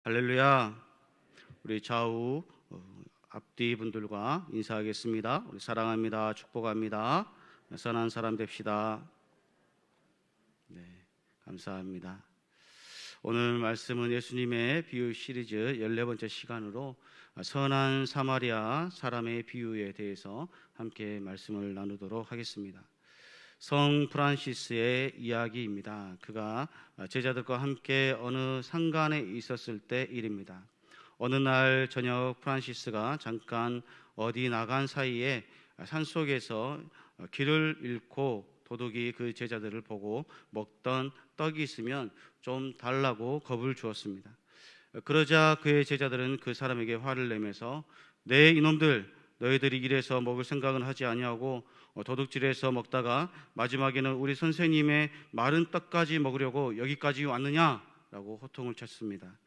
할렐루야. 우리 좌우 앞뒤 분들과 인사하겠습니다. 우리 사랑합니다. 축복합니다. 선한 사람 됩시다. 네, 감사합니다. 오늘 말씀은 예수님의 비유 시리즈 14번째 시간으로 선한 사마리아 사람의 비유에 대해서 함께 말씀을 나누도록 하겠습니다. 성 프란시스의 이야기입니다. 그가 제자들과 함께 어느 산간에 있었을 때 일입니다. 어느 날 저녁 프란시스가 잠깐 어디 나간 사이에 산속에서 길을 잃고 도둑이 그 제자들을 보고 먹던 떡이 있으면 좀 달라고 겁을 주었습니다. 그러자 그의 제자들은 그 사람에게 화를 내면서 네 이놈들, 너희들이 이래서 먹을 생각은 하지 아니하고 도둑질해서 먹다가 마지막에는 우리 선생님의 마른 떡까지 먹으려고 여기까지 왔느냐라고 호통을 쳤습니다.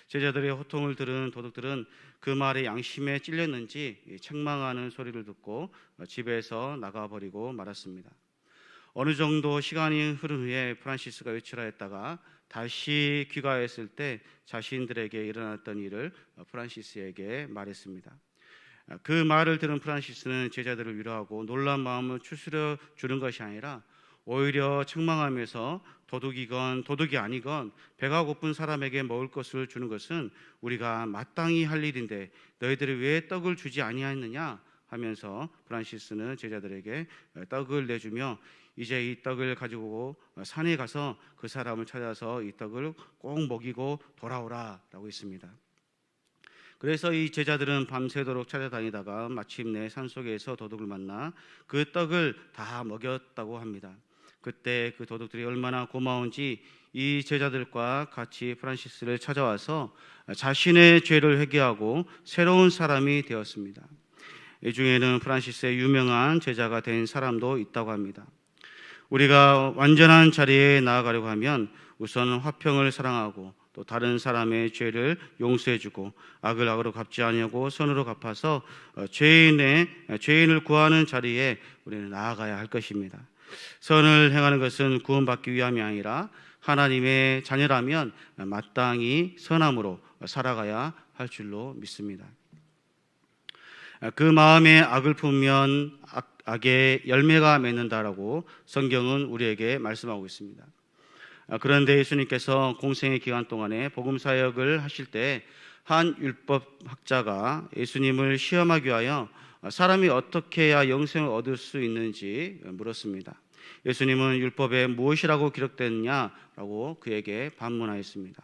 제자들의 호통을 들은 도둑들은 그 말에 양심에 찔렸는지 책망하는 소리를 듣고 집에서 나가버리고 말았습니다. 어느 정도 시간이 흐른 후에 프란시스가 외출하였다가 다시 귀가했을 때 자신들에게 일어났던 일을 프란시스에게 말했습니다. 그 말을 들은 프란시스는 제자들을 위로하고 놀란 마음을 추스려 주는 것이 아니라 오히려 책망하면서 도둑이건 도둑이 아니건 배가 고픈 사람에게 먹을 것을 주는 것은 우리가 마땅히 할 일인데 너희들이 왜 떡을 주지 아니하였느냐 하면서 프란시스는 제자들에게 떡을 내주며 이제 이 떡을 가지고 산에 가서 그 사람을 찾아서 이 떡을 꼭 먹이고 돌아오라라고 했습니다. 그래서 이 제자들은 밤새도록 찾아다니다가 마침내 산속에서 도둑을 만나 그 떡을 다 먹였다고 합니다. 그때 그 도둑들이 얼마나 고마운지 이 제자들과 같이 프란시스를 찾아와서 자신의 죄를 회개하고 새로운 사람이 되었습니다. 이 중에는 프란시스의 유명한 제자가 된 사람도 있다고 합니다. 우리가 완전한 자리에 나아가려고 하면 우선 화평을 사랑하고 또 다른 사람의 죄를 용서해주고 악을 악으로 갚지 아니하고 선으로 갚아서 죄인을 구하는 자리에 우리는 나아가야 할 것입니다. 선을 행하는 것은 구원받기 위함이 아니라 하나님의 자녀라면 마땅히 선함으로 살아가야 할 줄로 믿습니다. 그 마음에 악을 품으면 악의 열매가 맺는다라고 성경은 우리에게 말씀하고 있습니다. 그런데 예수님께서 공생의 기간 동안에 복음 사역을 하실 때 한 율법학자가 예수님을 시험하기 위하여 사람이 어떻게 해야 영생을 얻을 수 있는지 물었습니다. 예수님은 율법에 무엇이라고 기록됐냐라고 그에게 반문하였습니다.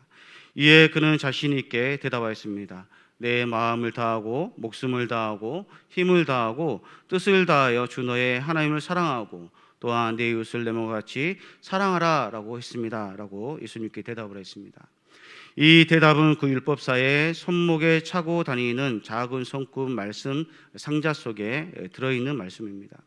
이에 그는 자신 있게 대답하였습니다. 내 마음을 다하고 목숨을 다하고 힘을 다하고 뜻을 다하여 주 너의 하나님을 사랑하고 또한 내 이웃을 내 몸과 같이 사랑하라 라고 했습니다 라고 예수님께 대답을 했습니다. 이 대답은 그 율법사의 손목에 차고 다니는 작은 손금 말씀 상자 속에 들어있는 말씀입니다.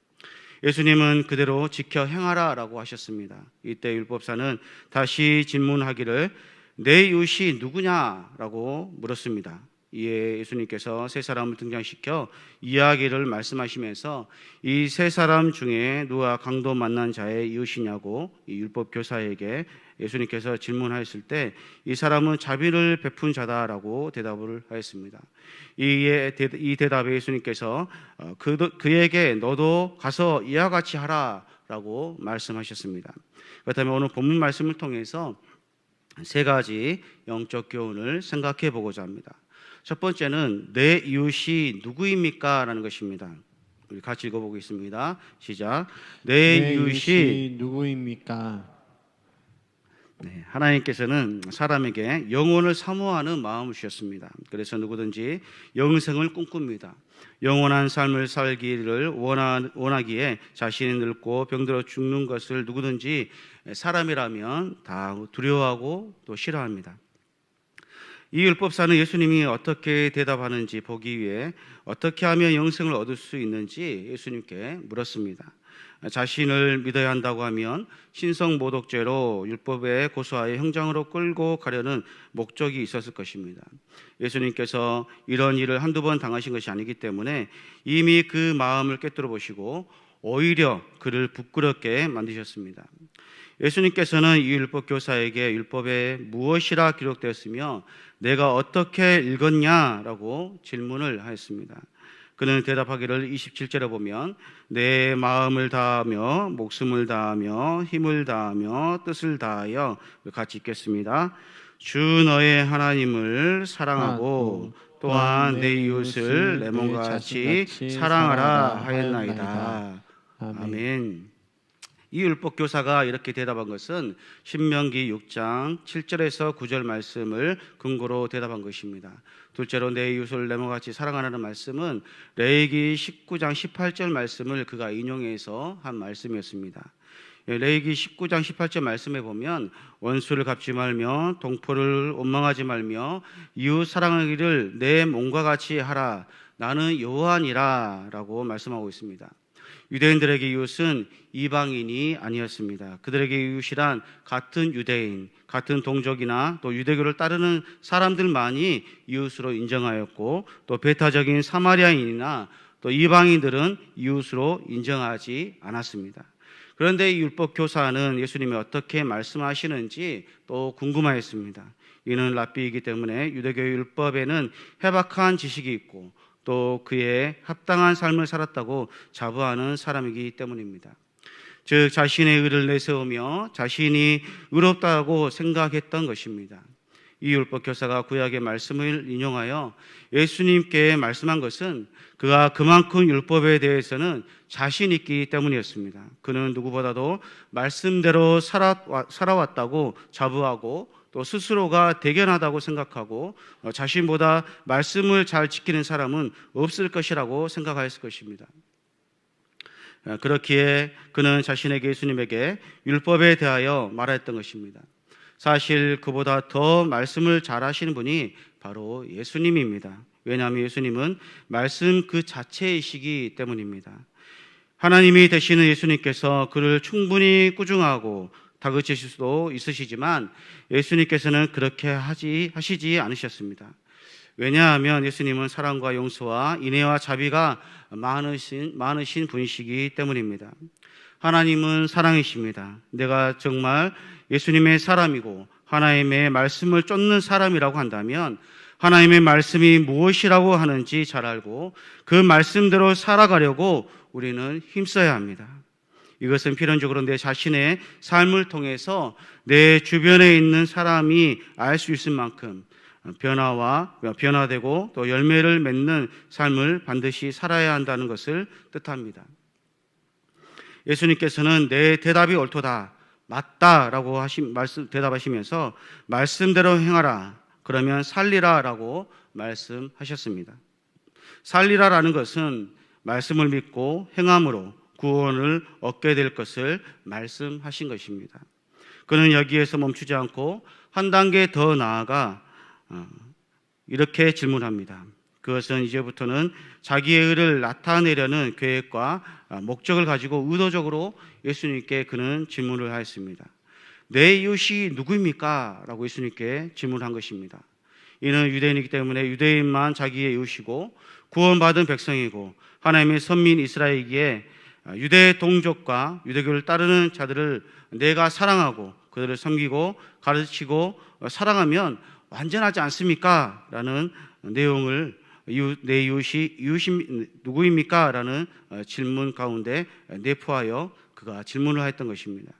예수님은 그대로 지켜 행하라 라고 하셨습니다. 이때 율법사는 다시 질문하기를 내 이웃이 누구냐라고 물었습니다. 이에 예수님께서 세 사람을 등장시켜 이야기를 말씀하시면서 이 세 사람 중에 누가 강도 만난 자의 이웃이냐고 이 율법 교사에게 예수님께서 질문하였을 때 이 사람은 자비를 베푼 자다라고 대답을 하였습니다. 이 대답에 예수님께서 그에게 너도 가서 이와 같이 하라라고 말씀하셨습니다. 그렇다면 오늘 본문 말씀을 통해서 세 가지 영적 교훈을 생각해 보고자 합니다. 첫 번째는 내 이웃이 누구입니까? 라는 것입니다. 우리 같이 읽어보겠습니다. 시작. 내 이웃이 누구입니까? 네, 하나님께서는 사람에게 영혼을 사모하는 마음을 주셨습니다. 그래서 누구든지 영생을 꿈꿉니다. 영원한 삶을 살기를 원하기에 자신이 늙고 병들어 죽는 것을 누구든지 사람이라면 다 두려워하고 또 싫어합니다. 이 율법사는 예수님이 어떻게 대답하는지 보기 위해 어떻게 하면 영생을 얻을 수 있는지 예수님께 물었습니다. 자신을 믿어야 한다고 하면 신성모독죄로 율법에 고소하여 형장으로 끌고 가려는 목적이 있었을 것입니다. 예수님께서 이런 일을 한두 번 당하신 것이 아니기 때문에 이미 그 마음을 꿰뚫어 보시고 오히려 그를 부끄럽게 만드셨습니다. 예수님께서는 이 율법 교사에게 율법에 무엇이라 기록되었으며 내가 어떻게 읽었냐라고 질문을 하였습니다. 그는 대답하기를 27절에 보면 내 마음을 다하며 목숨을 다하며 힘을 다하며 뜻을 다하여 같이 읽겠습니다. 주 너의 하나님을 사랑하고 또한 내 이웃을 내 몸과 같이 사랑하라 하였나이다. 아멘. 이 율법 교사가 이렇게 대답한 것은 신명기 6장 7절에서 9절 말씀을 근거로 대답한 것입니다. 둘째로 내 이웃을 내 몸과 같이 사랑하라는 말씀은 레위기 19장 18절 말씀을 그가 인용해서 한 말씀이었습니다. 레위기 19장 18절 말씀에 보면 원수를 갚지 말며 동포를 원망하지 말며 이웃 사랑하기를 내 몸과 같이 하라. 나는 여호와니라 라고 말씀하고 있습니다. 유대인들에게 이웃은 이방인이 아니었습니다. 그들에게 이웃이란 같은 유대인, 같은 동족이나 또 유대교를 따르는 사람들만이 이웃으로 인정하였고 또 배타적인 사마리아인이나 또 이방인들은 이웃으로 인정하지 않았습니다. 그런데 이 율법 교사는 예수님이 어떻게 말씀하시는지 또 궁금하였습니다. 이는 랍비이기 때문에 유대교 율법에는 해박한 지식이 있고 또 그에 합당한 삶을 살았다고 자부하는 사람이기 때문입니다. 즉 자신의 의를 내세우며 자신이 의롭다고 생각했던 것입니다. 이 율법 교사가 구약의 말씀을 인용하여 예수님께 말씀한 것은 그가 그만큼 율법에 대해서는 자신 있기 때문이었습니다. 그는 누구보다도 말씀대로 살아왔다고 자부하고 또 스스로가 대견하다고 생각하고 자신보다 말씀을 잘 지키는 사람은 없을 것이라고 생각하였을 것입니다. 그렇기에 그는 자신에게 예수님에게 율법에 대하여 말했던 것입니다. 사실 그보다 더 말씀을 잘 하시는 분이 바로 예수님입니다. 왜냐하면 예수님은 말씀 그 자체이시기 때문입니다. 하나님이 되시는 예수님께서 그를 충분히 꾸중하고 다그치실 수도 있으시지만 예수님께서는 그렇게 하시지 않으셨습니다. 왜냐하면 예수님은 사랑과 용서와 인애와 자비가 많으신 분이시기 때문입니다. 하나님은 사랑이십니다. 내가 정말 예수님의 사람이고 하나님의 말씀을 쫓는 사람이라고 한다면 하나님의 말씀이 무엇이라고 하는지 잘 알고 그 말씀대로 살아가려고 우리는 힘써야 합니다. 이것은 필연적으로 내 자신의 삶을 통해서 내 주변에 있는 사람이 알 수 있을 만큼 변화되고 또 열매를 맺는 삶을 반드시 살아야 한다는 것을 뜻합니다. 예수님께서는 내 대답이 옳도다, 맞다라고 대답하시면서 말씀대로 행하라, 그러면 살리라 라고 말씀하셨습니다. 살리라라는 것은 말씀을 믿고 행함으로 구원을 얻게 될 것을 말씀하신 것입니다. 그는 여기에서 멈추지 않고 한 단계 더 나아가 이렇게 질문합니다. 그것은 이제부터는 자기의 의를 나타내려는 계획과 목적을 가지고 의도적으로 예수님께 그는 질문을 하였습니다. 내 이웃이 누구입니까? 라고 예수님께 질문한 것입니다. 이는 유대인이기 때문에 유대인만 자기의 이웃이고 구원받은 백성이고 하나님의 선민 이스라엘이기에 유대 동족과 유대교를 따르는 자들을 내가 사랑하고 그들을 섬기고 가르치고 사랑하면 완전하지 않습니까? 라는 내용을 내 이웃이 누구입니까? 라는 질문 가운데 내포하여 그가 질문을 하였던 것입니다.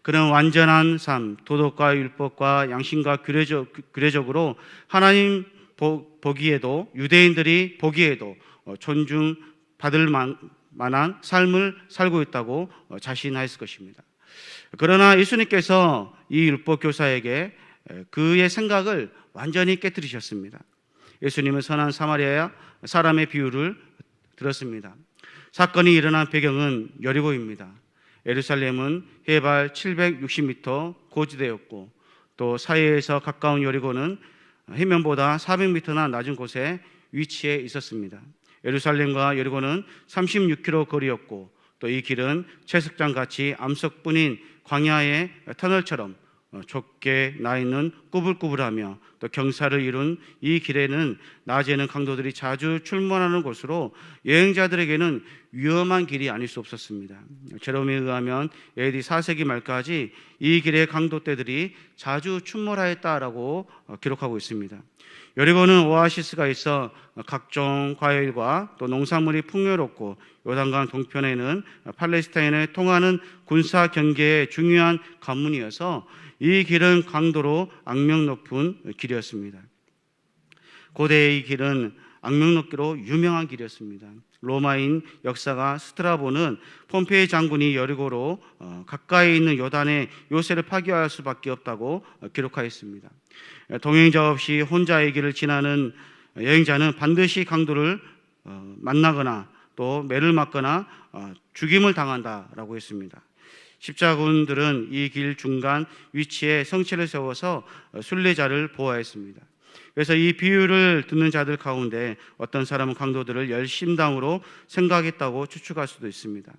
그는 완전한 삶, 도덕과 율법과 양심과 규례적으로 하나님 보기에도 유대인들이 보기에도 존중받을 만한 삶을 살고 있다고 자신하였을 것입니다. 그러나 예수님께서 이 율법 교사에게 그의 생각을 완전히 깨뜨리셨습니다. 예수님은 선한 사마리아 사람의 비유를 들었습니다. 사건이 일어난 배경은 여리고입니다. 예루살렘은 해발 760m 고지대였고 또 사해에서 가까운 여리고는 해면보다 400m나 낮은 곳에 위치해 있었습니다. 예루살렘과 여리고는 36km 거리였고 또 이 길은 채석장같이 암석뿐인 광야의 터널처럼 좁게 나 있는 꾸불꾸불하며 또 경사를 이룬 이 길에는 낮에는 강도들이 자주 출몰하는 곳으로 여행자들에게는 위험한 길이 아닐 수 없었습니다. 제롬에 의하면 AD 4세기 말까지 이 길에 강도떼들이 자주 출몰하였다라고 기록하고 있습니다. 여리고는 오아시스가 있어 각종 과일과 또 농산물이 풍요롭고 요단강 동편에는 팔레스타인에 통하는 군사 경계의 중요한 관문이어서 이 길은 강도로 악명 높은 길이었습니다. 고대의 이 길은 악명 높기로 유명한 길이었습니다. 로마인 역사가 스트라보는 폼페이 장군이 여리고로 가까이 있는 요단에 요새를 파괴할 수밖에 없다고 기록하였습니다. 동행자 없이 혼자 이 길을 지나는 여행자는 반드시 강도를 만나거나 또 매를 맞거나 죽임을 당한다라고 했습니다. 십자군들은 이 길 중간 위치에 성체를 세워서 순례자를 보호하였습니다. 그래서 이 비유를 듣는 자들 가운데 어떤 사람은 강도들을 열심당으로 생각했다고 추측할 수도 있습니다.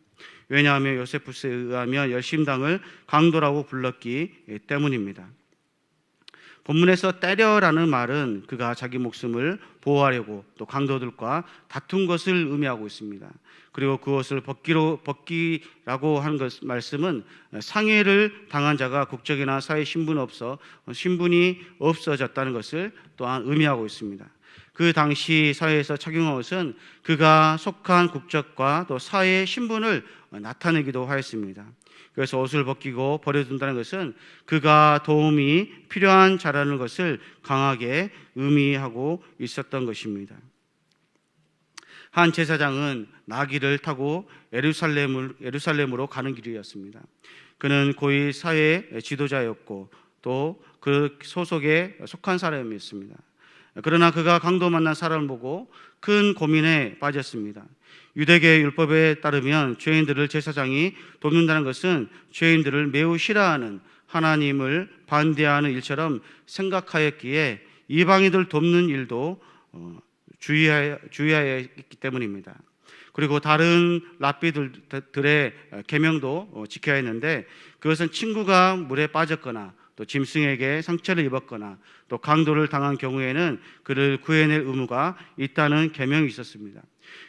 왜냐하면 요세푸스에 의하면 열심당을 강도라고 불렀기 때문입니다. 본문에서 때려라는 말은 그가 자기 목숨을 보호하려고 또 강도들과 다툰 것을 의미하고 있습니다. 그리고 그것을 벗기라고 하는 말씀은 상해를 당한 자가 국적이나 사회 신분이 없어졌다는 것을 또한 의미하고 있습니다. 그 당시 사회에서 착용한 것은 그가 속한 국적과 또 사회의 신분을 나타내기도 하였습니다. 그래서 옷을 벗기고 버려둔다는 것은 그가 도움이 필요한 자라는 것을 강하게 의미하고 있었던 것입니다. 한 제사장은 나귀를 타고 예루살렘으로 가는 길이었습니다. 그는 고위 사회 지도자였고 또 그 소속에 속한 사람이었습니다. 그러나 그가 강도 만난 사람을 보고 큰 고민에 빠졌습니다. 유대계 율법에 따르면 죄인들을 제사장이 돕는다는 것은 죄인들을 매우 싫어하는 하나님을 반대하는 일처럼 생각하였기에 이방인들 돕는 일도 주의해야 했기 때문입니다. 그리고 다른 랍비들의 계명도 지켜야 했는데 그것은 친구가 물에 빠졌거나 또 짐승에게 상처를 입었거나 또 강도를 당한 경우에는 그를 구해낼 의무가 있다는 계명이 있었습니다.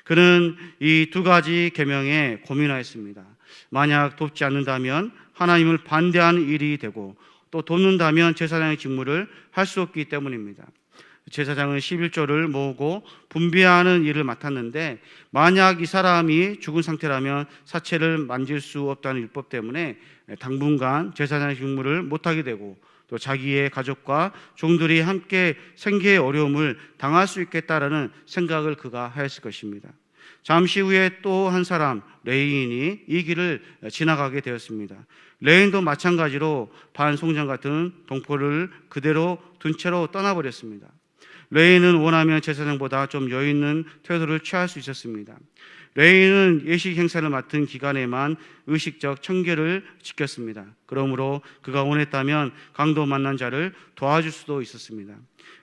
그는 이 두 가지 계명에 고민하였습니다. 만약 돕지 않는다면 하나님을 반대하는 일이 되고 또 돕는다면 제사장의 직무를 할 수 없기 때문입니다. 제사장은 11조를 모으고 분배하는 일을 맡았는데 만약 이 사람이 죽은 상태라면 사체를 만질 수 없다는 율법 때문에 당분간 제사장의 직무를 못하게 되고 또 자기의 가족과 종들이 함께 생계의 어려움을 당할 수 있겠다라는 생각을 그가 하였을 것입니다. 잠시 후에 또 한 사람 레인이 이 길을 지나가게 되었습니다. 레인도 마찬가지로 반송장 같은 동포를 그대로 둔 채로 떠나버렸습니다. 레인은 원하면 제사장보다 좀 여유 있는 태도를 취할 수 있었습니다. 레인은 예식 행사를 맡은 기간에만 의식적 청결을 지켰습니다. 그러므로 그가 원했다면 강도 만난 자를 도와줄 수도 있었습니다.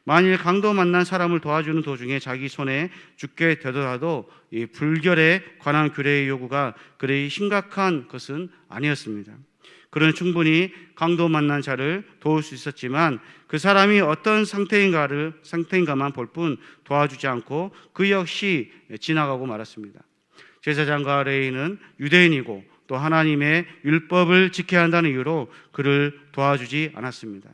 만일 강도 만난 사람을 도와주는 도중에 자기 손에 죽게 되더라도 이 불결에 관한 규례의 요구가 그리 심각한 것은 아니었습니다. 그는 충분히 강도 만난 자를 도울 수 있었지만 그 사람이 어떤 상태인가만 볼 뿐 도와주지 않고 그 역시 지나가고 말았습니다. 제사장과 레위는 유대인이고 또 하나님의 율법을 지켜야 한다는 이유로 그를 도와주지 않았습니다.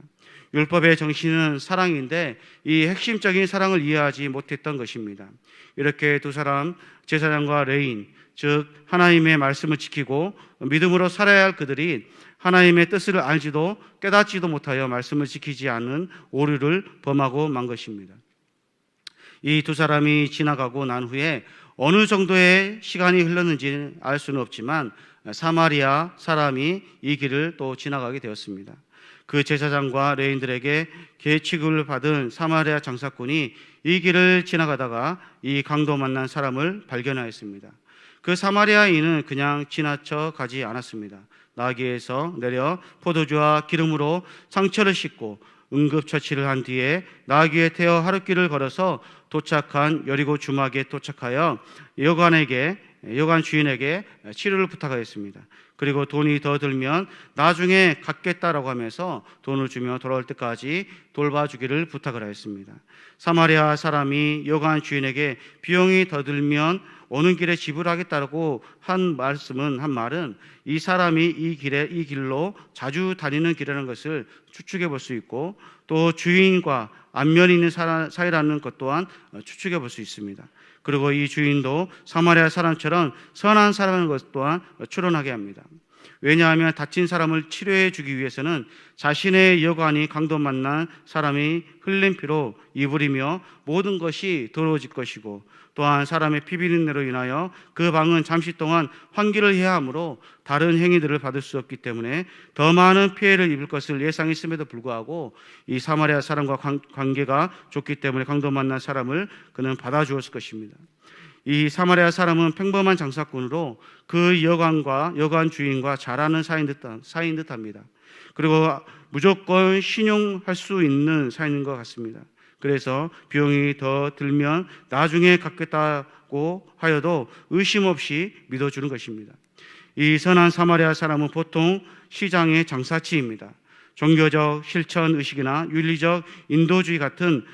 율법의 정신은 사랑인데 이 핵심적인 사랑을 이해하지 못했던 것입니다. 이렇게 두 사람, 제사장과 레위인, 즉 하나님의 말씀을 지키고 믿음으로 살아야 할 그들이 하나님의 뜻을 알지도 깨닫지도 못하여 말씀을 지키지 않는 오류를 범하고 만 것입니다. 이 두 사람이 지나가고 난 후에 어느 정도의 시간이 흘렀는지는 알 수는 없지만 사마리아 사람이 이 길을 또 지나가게 되었습니다. 그 제사장과 레인들에게 계책을 받은 사마리아 장사꾼이 이 길을 지나가다가 이 강도 만난 사람을 발견하였습니다. 그 사마리아인은 그냥 지나쳐 가지 않았습니다. 나귀에서 내려 포도주와 기름으로 상처를 씻고 응급처치를 한 뒤에 나귀에 태워 하룻길을 걸어서 도착한 여리고 주막에 도착하여 여관에게 여관 주인에게 치료를 부탁하였습니다. 그리고 돈이 더 들면 나중에 갚겠다라고 하면서 돈을 주며 돌아올 때까지 돌봐주기를 부탁을 하였습니다. 사마리아 사람이 여관 주인에게 비용이 더 들면 오는 길에 지불하겠다라고 한 말은 이 사람이 이 길로 자주 다니는 길이라는 것을 추측해 볼 수 있고, 또 주인과 안면이 있는 사이라는 것 또한 추측해 볼 수 있습니다. 그리고 이 주인도 사마리아 사람처럼 선한 사람인 것 또한 추론하게 합니다. 왜냐하면 다친 사람을 치료해 주기 위해서는 자신의 여관이 강도 만난 사람이 흘린 피로 이불이며 모든 것이 더러워질 것이고, 또한 사람의 피비린내로 인하여 그 방은 잠시 동안 환기를 해야 하므로 다른 행위들을 받을 수 없기 때문에 더 많은 피해를 입을 것을 예상했음에도 불구하고 이 사마리아 사람과 관계가 좋기 때문에 강도 만난 사람을 그는 받아주었을 것입니다. 이 사마리아 사람은 평범한 장사꾼으로 그 여관 주인과 잘 아는 사이인 듯합니다. 그리고 무조건 신용할 수 있는 사이인 것 같습니다. 그래서 비용이 더 들면 나중에 갚겠다고 하여도 의심 없이 믿어주는 것입니다. 이 선한 사마리아 사람은 보통 시장의 장사치입니다. 종교적 실천의식이나 윤리적 인도주의 같은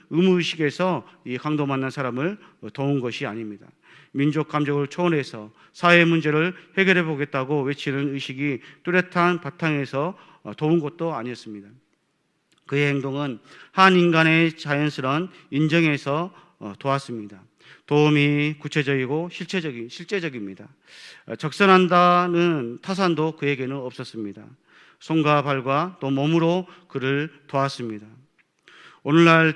의무의식에서 이 강도 만난 사람을 도운 것이 아닙니다. 민족 감정을 초월해서 사회 문제를 해결해 보겠다고 외치는 의식이 뚜렷한 바탕에서 도운 것도 아니었습니다. 그의 행동은 한 인간의 자연스러운 인정에서 도왔습니다. 도움이 구체적이고 실제적입니다. 적선한다는 타산도 그에게는 없었습니다. 손과 발과 또 몸으로 그를 도왔습니다. 오늘날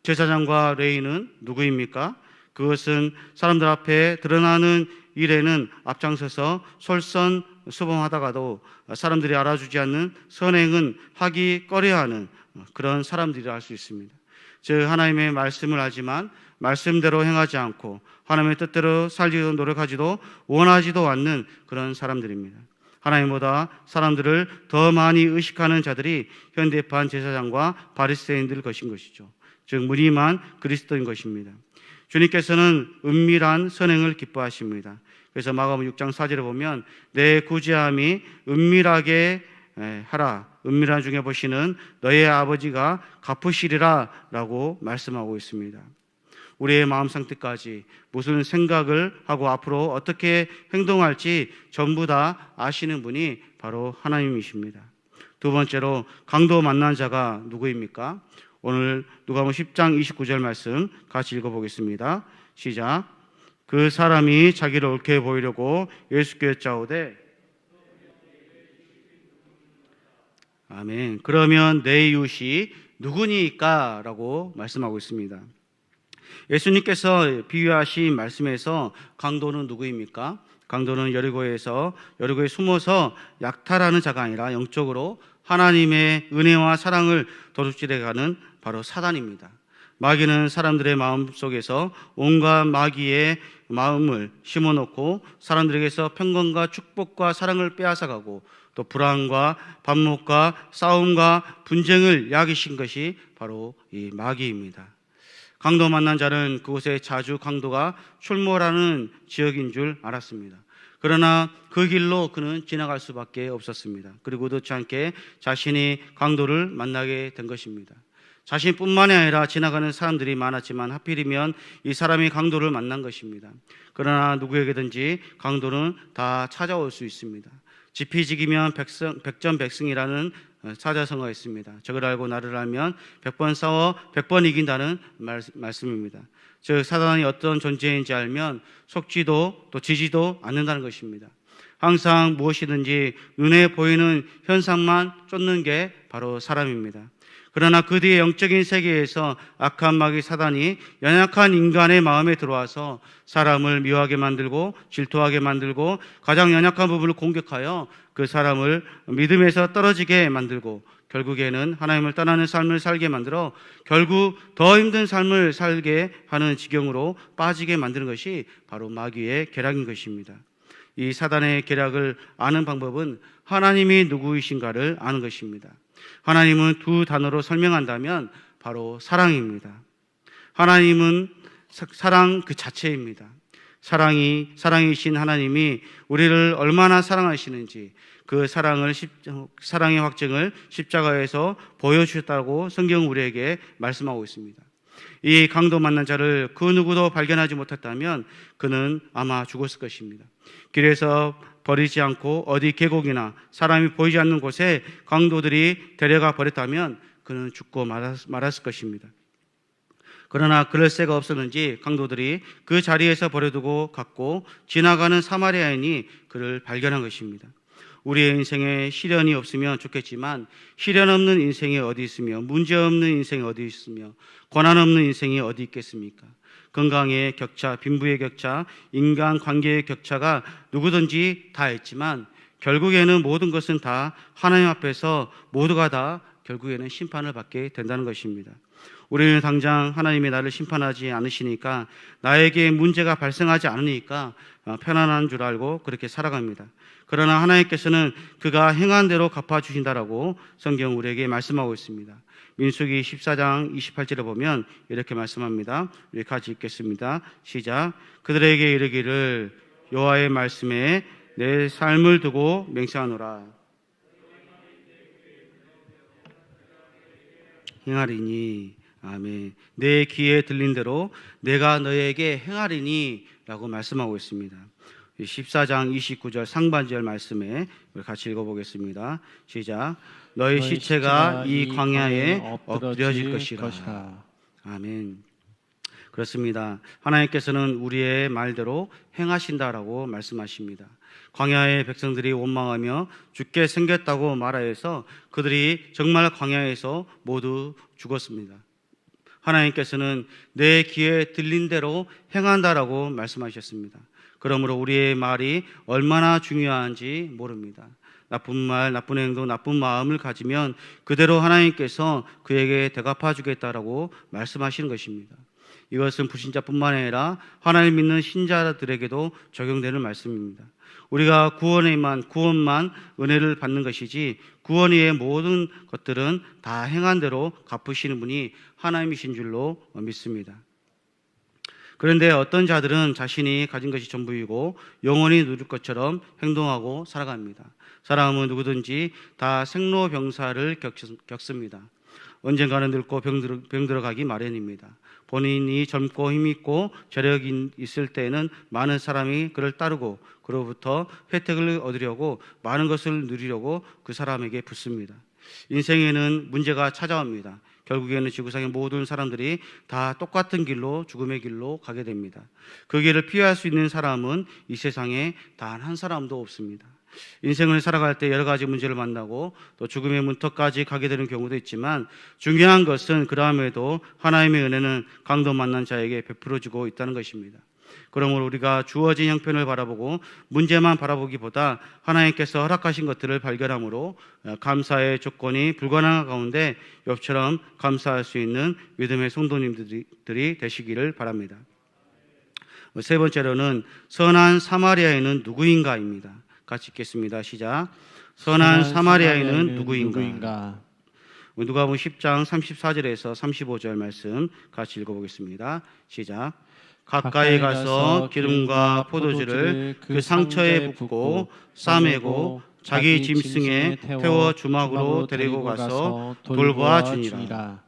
제사장과 레위는 누구입니까? 그것은 사람들 앞에 드러나는 일에는 앞장서서 솔선수범하다가도 사람들이 알아주지 않는 선행은 하기 꺼려하는 그런 사람들이라 할 수 있습니다. 즉 하나님의 말씀을 하지만 말씀대로 행하지 않고 하나님의 뜻대로 살기도 노력하지도 원하지도 않는 그런 사람들입니다. 하나님보다 사람들을 더 많이 의식하는 자들이 현대판 제사장과 바리새인들 것인 것이죠. 즉 무늬만 그리스도인 것입니다. 주님께서는 은밀한 선행을 기뻐하십니다. 그래서 마가복음 6장 4절에 보면 내 구제함이 은밀하게 하라, 은밀한 중에 보시는 너의 아버지가 갚으시리라 라고 말씀하고 있습니다. 우리의 마음 상태까지 무슨 생각을 하고 앞으로 어떻게 행동할지 전부 다 아시는 분이 바로 하나님이십니다. 두 번째로 강도 만난 자가 누구입니까? 오늘 누가복음 10장 29절 말씀 같이 읽어보겠습니다. 시작. 그 사람이 자기를 옳게 보이려고 예수께 여짜오되 아멘. 그러면 내 이웃이 누구니까? 라고 말씀하고 있습니다. 예수님께서 비유하신 말씀에서 강도는 누구입니까? 강도는 여리고에 숨어서 약탈하는 자가 아니라 영적으로 하나님의 은혜와 사랑을 도둑질해 가는 바로 사단입니다. 마귀는 사람들의 마음 속에서 온갖 마귀의 마음을 심어놓고 사람들에게서 평강과 축복과 사랑을 빼앗아가고 또 불안과 반목과 싸움과 분쟁을 야기신 것이 바로 이 마귀입니다. 강도 만난 자는 그곳에 자주 강도가 출몰하는 지역인 줄 알았습니다. 그러나 그 길로 그는 지나갈 수밖에 없었습니다. 그리고 의도치 않게 자신이 강도를 만나게 된 것입니다. 자신뿐만이 아니라 지나가는 사람들이 많았지만 하필이면 이 사람이 강도를 만난 것입니다. 그러나 누구에게든지 강도는 다 찾아올 수 있습니다. 지피지기면 백전백승이라는 사자성어가 있습니다. 저걸 알고 나를 알면 100번 싸워 100번 이긴다는 말씀입니다. 즉 사단이 어떤 존재인지 알면 속지도 또 지지도 않는다는 것입니다. 항상 무엇이든지 눈에 보이는 현상만 쫓는 게 바로 사람입니다. 그러나 그 뒤에 영적인 세계에서 악한 마귀 사단이 연약한 인간의 마음에 들어와서 사람을 미워하게 만들고 질투하게 만들고 가장 연약한 부분을 공격하여 그 사람을 믿음에서 떨어지게 만들고 결국에는 하나님을 떠나는 삶을 살게 만들어 결국 더 힘든 삶을 살게 하는 지경으로 빠지게 만드는 것이 바로 마귀의 계략인 것입니다. 이 사단의 계략을 아는 방법은 하나님이 누구이신가를 아는 것입니다. 하나님은 두 단어로 설명한다면 바로 사랑입니다. 하나님은 사랑 그 자체입니다. 사랑이신 하나님이 우리를 얼마나 사랑하시는지 그 사랑의 확증을 십자가에서 보여주셨다고 성경은 우리에게 말씀하고 있습니다. 이 강도 만난 자를 그 누구도 발견하지 못했다면 그는 아마 죽었을 것입니다. 길에서 버리지 않고 어디 계곡이나 사람이 보이지 않는 곳에 강도들이 데려가 버렸다면 그는 죽고 말았을 것입니다. 그러나 그럴 새가 없었는지 강도들이 그 자리에서 버려두고 갔고 지나가는 사마리아인이 그를 발견한 것입니다. 우리의 인생에 시련이 없으면 좋겠지만 시련 없는 인생이 어디 있으며 문제 없는 인생이 어디 있으며 고난 없는 인생이 어디 있겠습니까? 건강의 격차, 빈부의 격차, 인간관계의 격차가 누구든지 다 있지만 결국에는 모든 것은 다 하나님 앞에서 모두가 다 결국에는 심판을 받게 된다는 것입니다. 우리는 당장 하나님이 나를 심판하지 않으시니까 나에게 문제가 발생하지 않으니까 편안한 줄 알고 그렇게 살아갑니다. 그러나 하나님께서는 그가 행한 대로 갚아주신다라고 성경 우리에게 말씀하고 있습니다. 민수기 14장 28절에 보면 이렇게 말씀합니다. 우리 같이 읽겠습니다. 시작. 그들에게 이르기를 여호와의 말씀에 내 삶을 두고 맹세하노라. 행하리니. 아멘. 내 귀에 들린 대로 내가 너에게 행하리니 라고 말씀하고 있습니다. 14장 29절 상반절 말씀에 우리 같이 읽어보겠습니다. 시작. 너희 시체가 이 광야에 엎드려질 것이라. 아멘. 그렇습니다. 하나님께서는 우리의 말대로 행하신다라고 말씀하십니다. 광야의 백성들이 원망하며 죽게 생겼다고 말하여서 그들이 정말 광야에서 모두 죽었습니다. 하나님께서는 내 귀에 들린 대로 행한다라고 말씀하셨습니다. 그러므로 우리의 말이 얼마나 중요한지 모릅니다. 나쁜 말, 나쁜 행동, 나쁜 마음을 가지면 그대로 하나님께서 그에게 대갚아 주겠다라고 말씀하시는 것입니다. 이것은 불신자뿐만 아니라 하나님 믿는 신자들에게도 적용되는 말씀입니다. 우리가 구원만 은혜를 받는 것이지 구원 이의 모든 것들은 다 행한 대로 갚으시는 분이 하나님이신 줄로 믿습니다. 그런데 어떤 자들은 자신이 가진 것이 전부이고 영원히 누릴 것처럼 행동하고 살아갑니다. 사람은 누구든지 다 생로병사를 겪습니다. 언젠가는 늙고 병들어 가기 마련입니다. 본인이 젊고 힘있고 재력이 있을 때에는 많은 사람이 그를 따르고 그로부터 혜택을 얻으려고 많은 것을 누리려고 그 사람에게 붙습니다. 인생에는 문제가 찾아옵니다. 결국에는 지구상의 모든 사람들이 다 똑같은 길로 죽음의 길로 가게 됩니다. 그 길을 피할 수 있는 사람은 이 세상에 단 한 사람도 없습니다. 인생을 살아갈 때 여러 가지 문제를 만나고 또 죽음의 문턱까지 가게 되는 경우도 있지만 중요한 것은 그럼에도 하나님의 은혜는 강도 만난 자에게 베풀어지고 있다는 것입니다. 그러므로 우리가 주어진 형편을 바라보고 문제만 바라보기보다 하나님께서 허락하신 것들을 발견함으로 감사의 조건이 불가능한 가운데 욥처럼 감사할 수 있는 믿음의 성도님들이 되시기를 바랍니다. 세 번째로는 선한 사마리아인은 누구인가입니다. 같이 읽겠습니다. 시작. 선한 사마리아인은 누구인가? 누가복음 10장 34절에서 35절 말씀 같이 읽어보겠습니다. 시작. 가까이 가서 기름과 포도주를 그 상처에 붓고 싸매고 자기 짐승에 태워 주막으로 데리고 가서 돌보아 주니라.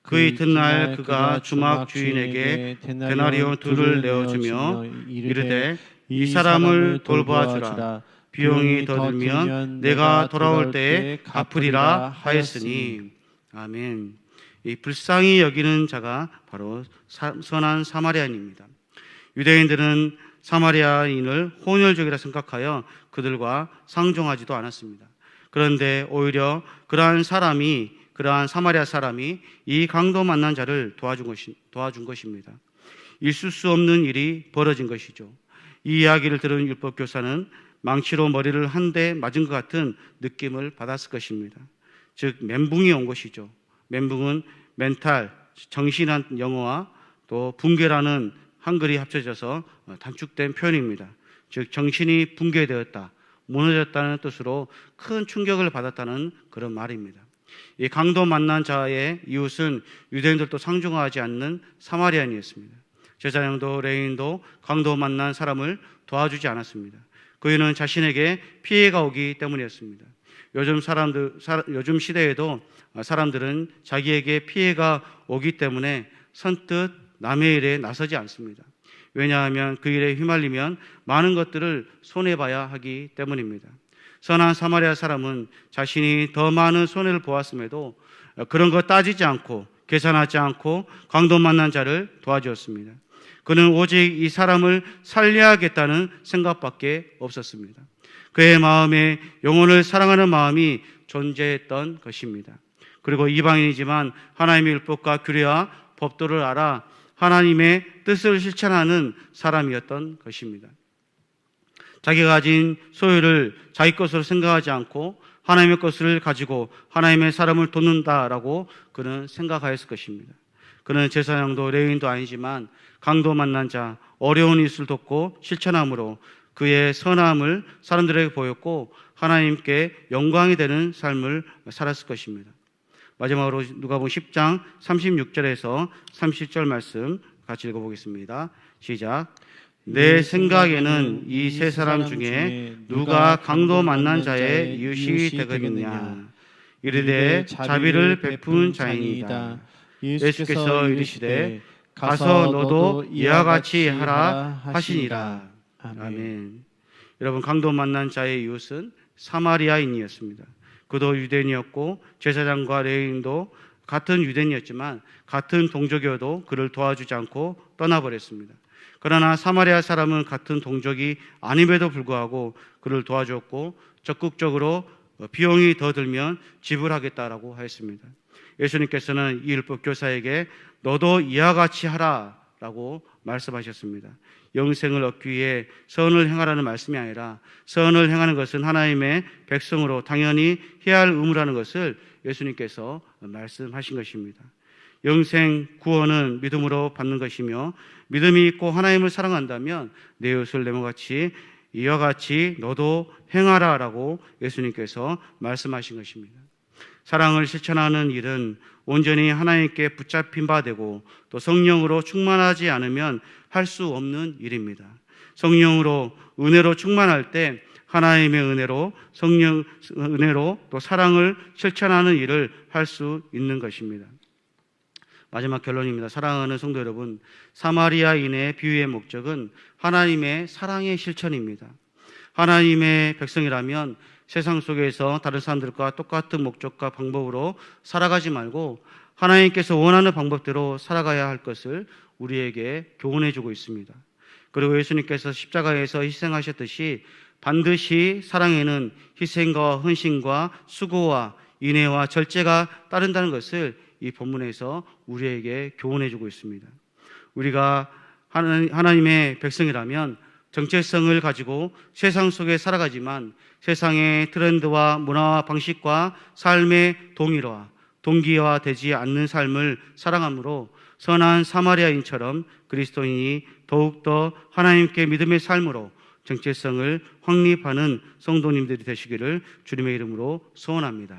그 이튿날 그가 주막 주인에게 데나리온 2를 내어주며 이르되 이 사람을 돌보아 주라. 비용이 더 들면 내가 돌아올 때에 갚으리라 하였으니. 아멘. 이 불쌍히 여기는 자가 바로 선한 사마리아인입니다. 유대인들은 사마리아인을 혼혈족이라 생각하여 그들과 상종하지도 않았습니다. 그런데 오히려 그러한 사마리아 사람이 이 강도 만난 자를 도와준 것입니다. 있을 수 없는 일이 벌어진 것이죠. 이 이야기를 들은 율법교사는 망치로 머리를 한 대 맞은 것 같은 느낌을 받았을 것입니다. 즉 멘붕이 온 것이죠. 멘붕은 멘탈, 정신이라는 영어와 또 붕괴라는 한글이 합쳐져서 단축된 표현입니다. 즉 정신이 붕괴되었다, 무너졌다는 뜻으로 큰 충격을 받았다는 그런 말입니다. 이 강도 만난 자의 이웃은 유대인들도 상종하지 않는 사마리아인이었습니다. 제사장도 레위인도 강도 만난 사람을 도와주지 않았습니다. 그 이유는 자신에게 피해가 오기 때문이었습니다. 요즘 시대에도 사람들은 자기에게 피해가 오기 때문에 선뜻 남의 일에 나서지 않습니다. 왜냐하면 그 일에 휘말리면 많은 것들을 손해봐야 하기 때문입니다. 선한 사마리아 사람은 자신이 더 많은 손해를 보았음에도 그런 거 따지지 않고 계산하지 않고 강도 만난 자를 도와주었습니다. 그는 오직 이 사람을 살려야겠다는 생각밖에 없었습니다. 그의 마음에 영혼을 사랑하는 마음이 존재했던 것입니다. 그리고 이방인이지만 하나님의 율법과 규례와 법도를 알아 하나님의 뜻을 실천하는 사람이었던 것입니다. 자기가 가진 소유를 자기 것으로 생각하지 않고 하나님의 것을 가지고 하나님의 사람을 돕는다라고 그는 생각하였을 것입니다. 그는 제사장도 레위인도 아니지만 강도 만난 자, 어려운 이웃을 돕고 실천함으로 그의 선함을 사람들에게 보였고 하나님께 영광이 되는 삶을 살았을 것입니다. 마지막으로 누가복음 10장 36절에서 30절 말씀 같이 읽어보겠습니다. 시작. 내 생각에는 이 세 사람 중에 누가 강도 만난 자의 이웃이 되겠느냐. 이르되 자비를 베푼 자이니이다. 예수께서 이르시되 가서 너도 이와 같이 하라 하시니라. 아멘. 여러분, 강도 만난 자의 이웃은 사마리아인이었습니다. 그도 유대인이었고 제사장과 레위인도 같은 유대인이었지만 같은 동족이어도 그를 도와주지 않고 떠나버렸습니다. 그러나 사마리아 사람은 같은 동족이 아님에도 불구하고 그를 도와주었고 적극적으로 비용이 더 들면 지불하겠다라고 하였습니다. 예수님께서는 이 율법 교사에게 너도 이와 같이 하라라고 말씀하셨습니다. 영생을 얻기 위해 선을 행하라는 말씀이 아니라 선을 행하는 것은 하나님의 백성으로 당연히 해야 할 의무라는 것을 예수님께서 말씀하신 것입니다. 영생 구원은 믿음으로 받는 것이며 믿음이 있고 하나님을 사랑한다면 내 이웃을 내모같이 이와 같이 너도 행하라라고 예수님께서 말씀하신 것입니다. 사랑을 실천하는 일은 온전히 하나님께 붙잡힌 바 되고 또 성령으로 충만하지 않으면 할 수 없는 일입니다. 성령으로 은혜로 충만할 때 하나님의 은혜로 성령 은혜로 또 사랑을 실천하는 일을 할 수 있는 것입니다. 마지막 결론입니다. 사랑하는 성도 여러분, 사마리아인의 비유의 목적은 하나님의 사랑의 실천입니다. 하나님의 백성이라면 세상 속에서 다른 사람들과 똑같은 목적과 방법으로 살아가지 말고 하나님께서 원하는 방법대로 살아가야 할 것을 우리에게 교훈해 주고 있습니다. 그리고 예수님께서 십자가에서 희생하셨듯이 반드시 사랑에는 희생과 헌신과 수고와 인애와 절제가 따른다는 것을 이 본문에서 우리에게 교훈해 주고 있습니다. 우리가 하나님의 백성이라면 정체성을 가지고 세상 속에 살아가지만 세상의 트렌드와 문화와 방식과 삶의 동기화 되지 않는 삶을 살아감으로 선한 사마리아인처럼 그리스도인이 더욱더 하나님께 믿음의 삶으로 정체성을 확립하는 성도님들이 되시기를 주님의 이름으로 소원합니다.